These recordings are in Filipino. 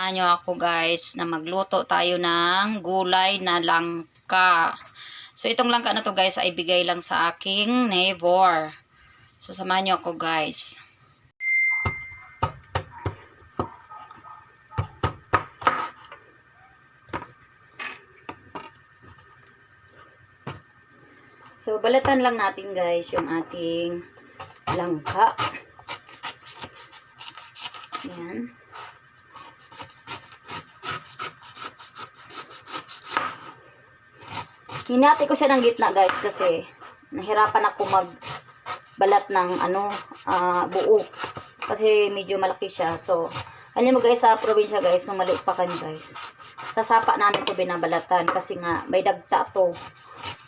Samahan nyo ako guys na magluto tayo ng gulay na langka. So itong langka na to guys ay bigay lang sa aking neighbor. So samahan nyo ako guys. So balatan lang natin guys yung ating langka. Yan. Hinati ko siya ng gitna guys kasi nahirapan ako magbalat ng buo. Kasi medyo malaki siya. So, alam mo guys sa probinsya guys, nung maliit pa kami guys, sa sapa namin ito binabalatan kasi nga may dagta to.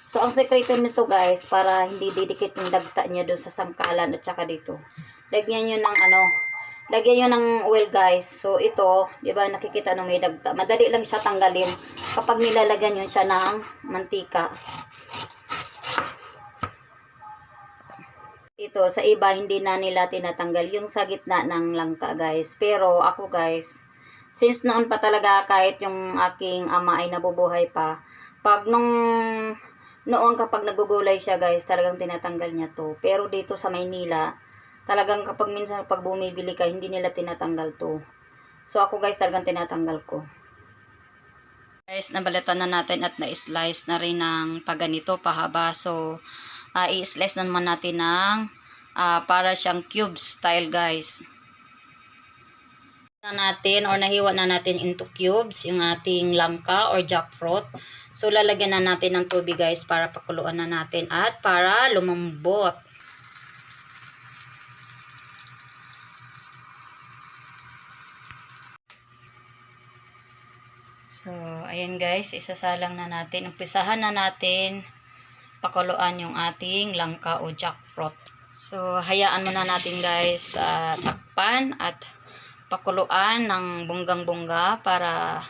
So, ang sekreto nito guys, para hindi didikit yung dagta niya doon sa sangkalan at saka dito. Lagyan nyo ng lagyan nyo ng oil guys. So, ito, di ba nakikita nung may dagta. Madali lang siya tanggalin kapag nilalagyan nyo siya ng mantika. Ito, sa iba, hindi na nila tinatanggal yung sa gitna ng langka guys. Pero ako guys, since noon pa talaga kahit yung aking ama ay nabubuhay pa, pag noon kapag nagugulay siya guys, talagang tinatanggal niya to. Pero dito sa Maynila, talagang kapag minsan pag bumibili ka, hindi nila tinatanggal to. So ako guys, talagang tinatanggal ko. Guys, nabalatan na natin at na-slice na rin ng paganito, pahaba. So, i-slice na naman natin ng para siyang cube style guys. Nahiwa na natin into cubes yung ating langka or jackfruit. So, lalagyan na natin ng tubig guys para pakuluan na natin at para lumambot. So, ayan guys, isasalang na natin. Umpisahan na natin pakuluan yung ating langka o jackfruit. So, hayaan muna natin guys takpan at pakuluan ng bunggang-bungga para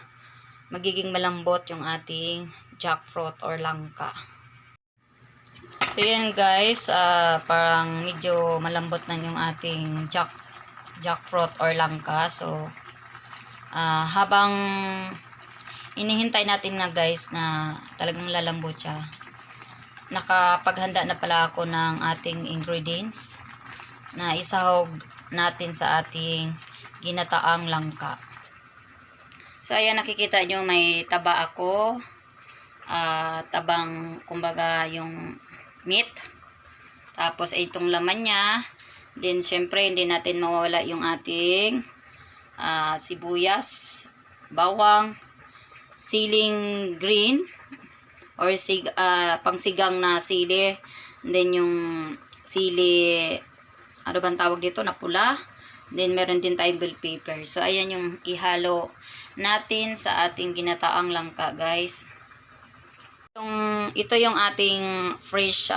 magiging malambot yung ating jackfruit or langka. So, ayan guys, parang medyo malambot na yung ating jackfruit or langka. So, habang inihintay natin na guys na talagang lalambot siya, nakapaghanda na pala ako ng ating ingredients na isahog natin sa ating ginataang langka. So ayan, nakikita nyo may taba ako, tabang kumbaga yung meat, tapos ay itong laman niya. Then syempre hindi natin mawawala yung ating sibuyas, bawang, siling green or pangsigang na sili, then yung sili, ano bang tawag dito, na pula, then meron din tayong bell pepper. So ayan yung ihalo natin sa ating ginataang langka guys. Ito yung ating fresh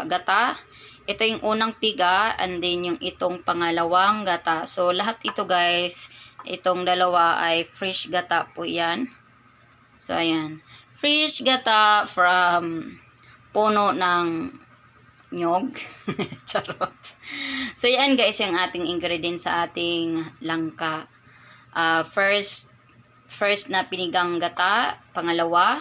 gata, ito yung unang piga, and then yung itong pangalawang gata. So lahat ito guys, itong dalawa ay fresh gata po yan. So, ayan. Fresh gata from puno ng nyog. Charot. So, yan guys yung ating ingredients sa ating langka. First na pinigang gata. Pangalawa.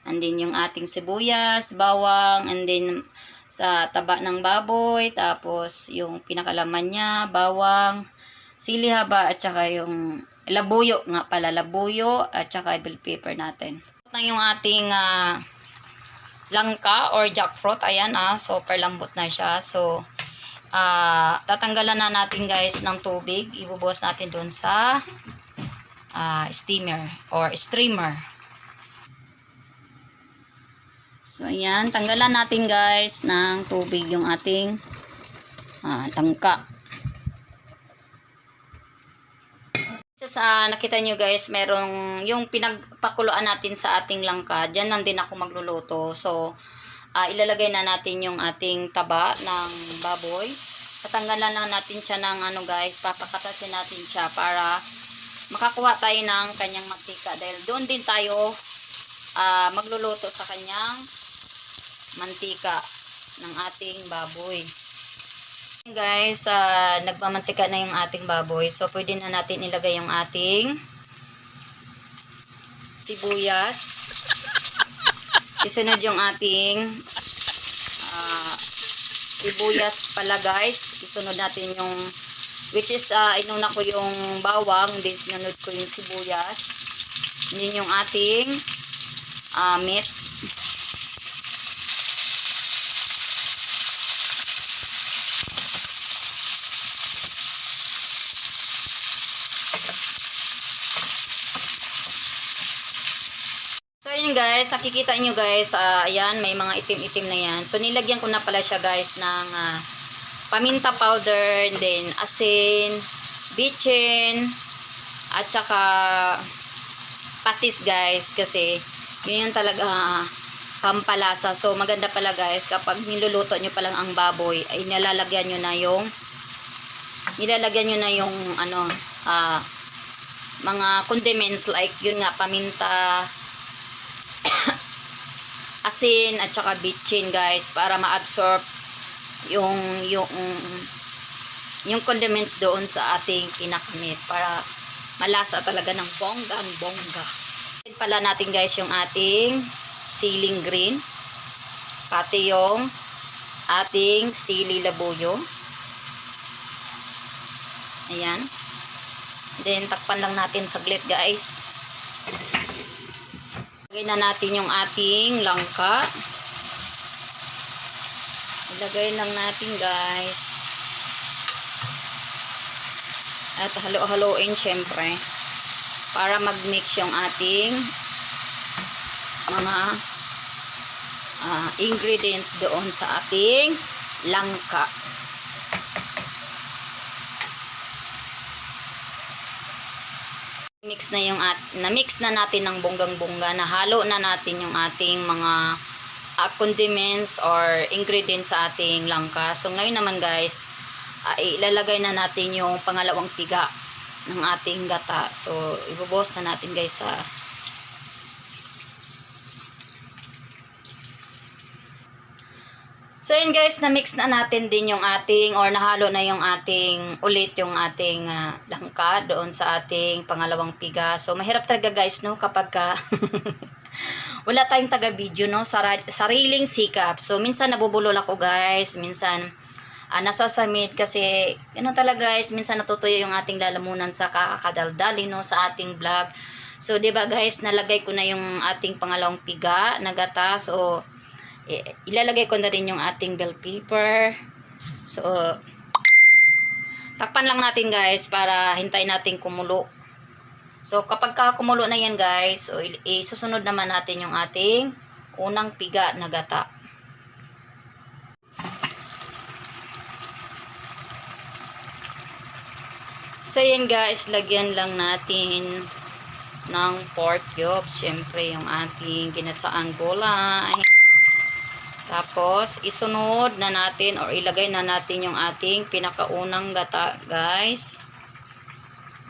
And then yung ating sibuyas, bawang. And then sa taba ng baboy. Tapos yung pinakalaman niya, bawang, sili haba, at saka yung labuyo nga pala, labuyo at saka bell pepper natin. Ito yung ating langka or jackfruit. Ayan super lambot na siya. So, tatanggalan na natin guys ng tubig. Ibubuhos natin dun sa steamer or streamer. So, ayan. Tanggalan natin guys ng tubig yung ating langka. Nakita nyo guys, merong yung pinagpakuluan natin sa ating langka. Diyan lang din ako magluluto. So, ilalagay na natin yung ating taba ng baboy. Tatanggalan lang natin siya ng guys, papakatasin natin siya para makakuha tayo ng kanyang mantika. Dahil doon din tayo magluluto sa kanyang mantika ng ating baboy. Guys, nagmamantika na yung ating baboy. So, pwede na natin ilagay yung ating sibuyas. Isunod yung ating sibuyas pala guys. Isunod natin yung, which is inuna ko yung bawang, then sinunod ko yung sibuyas. Then yung ating meat. So yun guys, nakikita nyo guys, ayan, may mga itim-itim na yan. So nilagyan ko na pala siya guys ng paminta powder, and then asin, bitchin, at saka patis guys, kasi yun yung talaga pampalasa. So maganda pala guys, kapag niluluto nyo pa lang ang baboy, ay nilalagyan nyo na yung ano, mga condiments like yun nga, paminta, asin at saka bitchin guys, para ma-absorb yung condiments doon sa ating kinakamit, para malasa talaga ng bonggang bongga. Pala natin guys yung ating siling green, pati yung ating sili labuyo. Ayan, then takpan lang natin saglit guys. Ilagay na natin yung ating langka. Ilagay lang natin guys. At halo-haloin syempre. Para mag-mix yung ating mga ingredients doon sa ating langka. Na-mix na natin ng bonggang-bongga, nahalo na natin yung ating mga condiments or ingredients sa ating langka. So ngayon naman guys, ilalagay na natin yung pangalawang piga ng ating gata. So ibubuhos na natin guys sa So yun guys, na-mix na natin din yung ating, or nahalo na yung ating, ulit yung ating langka doon sa ating pangalawang piga. So mahirap talaga guys, no, kapag wala tayong taga-video, no, sariling sikap. So minsan nabubulol ako guys, minsan nasasamid kasi, talaga guys, minsan natutuyo yung ating lalamunan sa kakakadaldali, no, sa ating vlog. So 'di ba guys, nalagay ko na yung ating pangalawang piga na gata. So ilalagay ko na rin yung ating bell pepper. So takpan lang natin guys para hintayin natin kumulo. So kapag kumulo na yan guys, so isusunod naman natin yung ating unang piga na gata. So yan guys, lagyan lang natin ng pork cubes, syempre yung ating ginataang gulay. Tapos, isunod na natin or ilagay na natin yung ating pinakaunang gata, guys.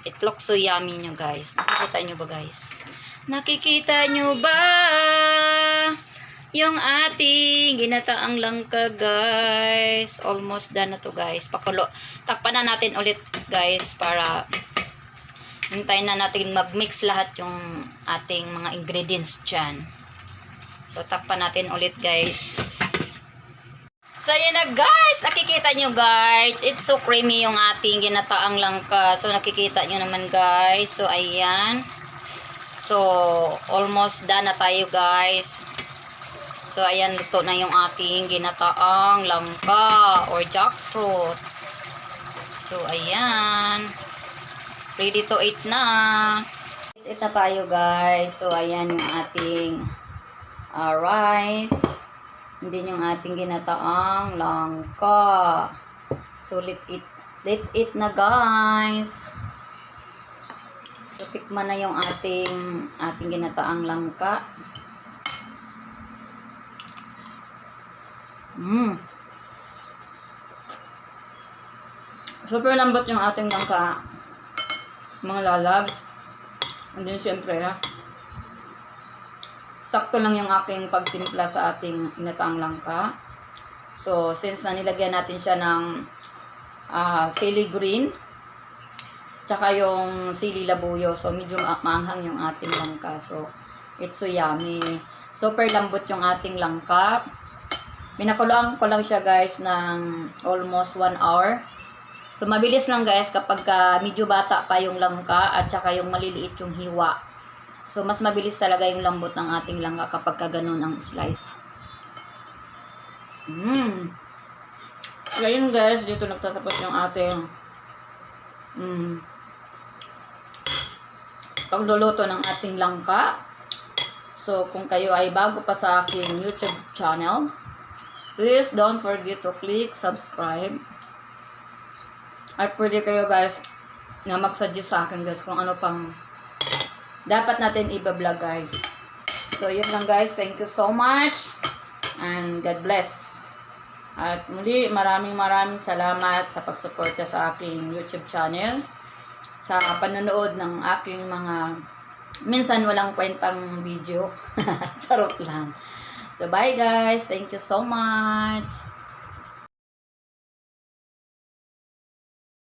It looks so yummy nyo, guys. Nakikita nyo ba, guys? Nakikita nyo ba yung ating ginataang langka, guys? Almost done na to, guys. Takpan na natin ulit, guys, para hintayin na natin mag-mix lahat yung ating mga ingredients dyan. So, takpan natin ulit, guys. So, yun na, guys. Nakikita nyo, guys. It's so creamy yung ating ginataang langka. So, nakikita nyo naman, guys. So, ayan. So, almost done na tayo, guys. So, ayan. Luto na yung ating ginataang langka or jackfruit. So, ayan. Ready to eat na. Let's eat na tayo, guys. So, ayan yung ating rice, hindi yung ating ginataang langka. So let's eat na guys. So tikman na yung ating ginataang langka. Super lambot yung ating langka, mga lalabs. And then syempre sakto lang yung aking pagtimpla sa ating ginataang langka. So, since na nilagyan natin siya ng sili green, tsaka yung sili labuyo, so medyo maanghang yung ating langka. So, It's so yummy. Super lambot yung ating langka. Pinakuluan ko lang siya guys ng almost 1 hour. So mabilis lang guys kapag medyo bata pa yung langka at saka yung maliliit yung hiwa. So mas mabilis talaga yung lambot ng ating langka kapag ganun ang slice. Ngayon guys, dito nagtatapos yung ating pagluluto ng ating langka. So kung kayo ay bago pa sa aking YouTube channel, please don't forget to click subscribe. At pwede kayo guys na mag-suggest sa akin guys kung ano pang dapat natin i-vlog guys. So yun lang guys, thank you so much and God bless. At muli, maraming salamat sa pagsuporta sa aking YouTube channel, sa panonood ng aking mga minsan walang kwentang video. Charot lang. So bye guys, thank you so much.